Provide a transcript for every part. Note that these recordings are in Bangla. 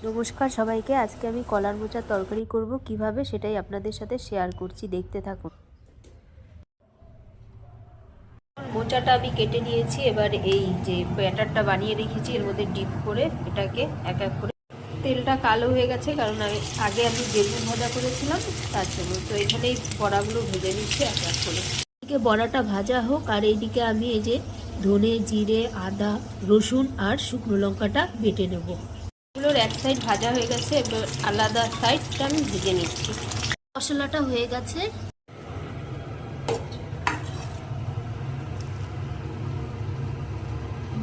নমস্কার সবাইকে। আজকে আমি কলার মোচার তরকারি করব কিভাবে সেটাই আপনাদের সাথে শেয়ার করছি, দেখতে থাকুন। মোচাটা আমি কেটে নিয়েছি। এবার এই যে ব্যাটারটা বানিয়ে রেখেছি এর মধ্যে ডিপ করে এটাকে এক এক করে, তেলটা কালো হয়ে গেছে কারণ আগে আমি বেগুন ভাজা করেছিলাম তার জন্য। তো এখানেই বড়াগুলো ভেজে নিচ্ছি এক এক করে। এদিকে বড়াটা ভাজা হোক আর এইদিকে আমি এই যে ধনে, জিরে, আদা, রসুন আর শুকনো লঙ্কাটা বেটে নেব। এগুলোর এক সাইড ভাজা হয়ে গেছে, এবার আলাদা সাইডটা আমি ভেজে নিচ্ছি। মশলাটা হয়ে গেছে,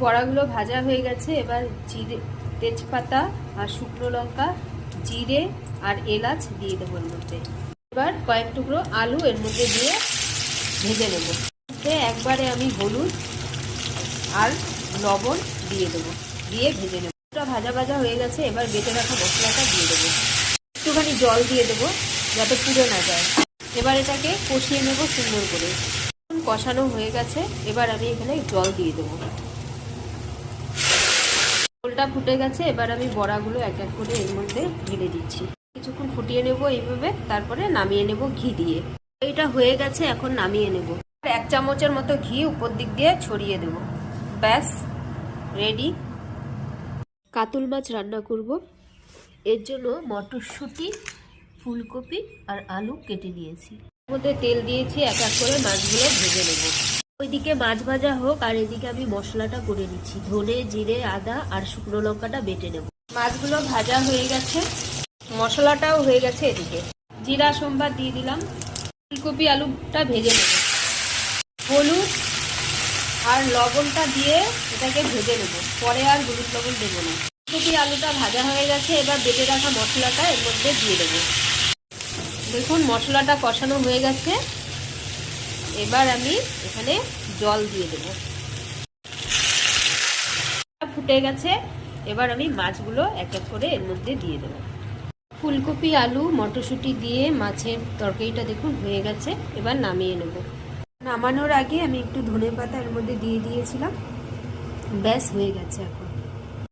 বড়াগুলো ভাজা হয়ে গেছে। এবার জিরে, তেজপাতা আর শুকনো লঙ্কা, জিরে আর এলাচ দিয়ে দেবো এর মধ্যে। এবার কয়েক টুকরো আলু এর মধ্যে দিয়ে ভেজে নেব। একবারে আমি হলুদ আর লবণ দিয়ে দেবো, দিয়ে ভেজে নেব। ভাজা ভাজা হয়ে গেছে। এবার বেটে রাখা মশলাটা দিয়ে দেবো, একটুখানি জল দিয়ে দেবো যাতে পুড়ে না যায়। এবার এটাকে কষিয়ে নেব সুন্দর করে। কষানো হয়ে গেছে, এবার আমি এখানে জল দিয়ে দেবো। জলটা ফুটে গেছে, এবার আমি বড়াগুলো এক এক করে এর মধ্যে ঢেলে দিচ্ছি। কিছুক্ষণ ফুটিয়ে নেব এইভাবে, তারপরে নামিয়ে নেব ঘি দিয়ে। এটা হয়ে গেছে, এখন নামিয়ে নেব। 1 চামচের মতো ঘি উপর দিক দিয়ে ছড়িয়ে দেব। ব্যাস রেডি। কাতল মাছ রান্না করব। এর জন্য মটরশুঁটি, ফুলকপি আর আলু কেটে নিয়েছি। এর মধ্যে তেল দিয়েছি, এক এক করে মাছগুলো ভেজে নেব। ওইদিকে মাছ ভাজা হোক আর এদিকে আমি মশলাটা করে নিচ্ছি। ধনে, জিরে, আদা আর শুকনো লঙ্কাটা বেটে নেব। মাছগুলো ভাজা হয়ে গেছে, মশলাটাও হয়ে গেছে। এদিকে জিরা সম্বার দিয়ে দিলাম। ফুলকপি আলুটা ভেজে নেব। হলুদ আর লবণটা দিয়ে এটাকে ভেজে নেব, পরে আর হলুদ লবণ দেবো না। ফুলকপি আলুটা ভাজা হয়ে গেছে, এবার বেটে রাখা মশলাটা এর মধ্যে দিয়ে দেবো। দেখুন মশলাটা কষানো হয়ে গেছে। এবার আমি এখানে জল দিয়ে দেব। ফুটে গেছে, এবার আমি মাছগুলো এক এক করে এর মধ্যে দিয়ে দেব। ফুলকপি, আলু, মটরশুঁটি দিয়ে মাছের তরকারিটা দেখুন হয়ে গেছে। এবার নামিয়ে নেব। নামানোর আগে আমি একটু ধনেপাতা এর মধ্যে দিয়ে দিয়েছিলাম। ব্যাস হয়ে গেছে এখন।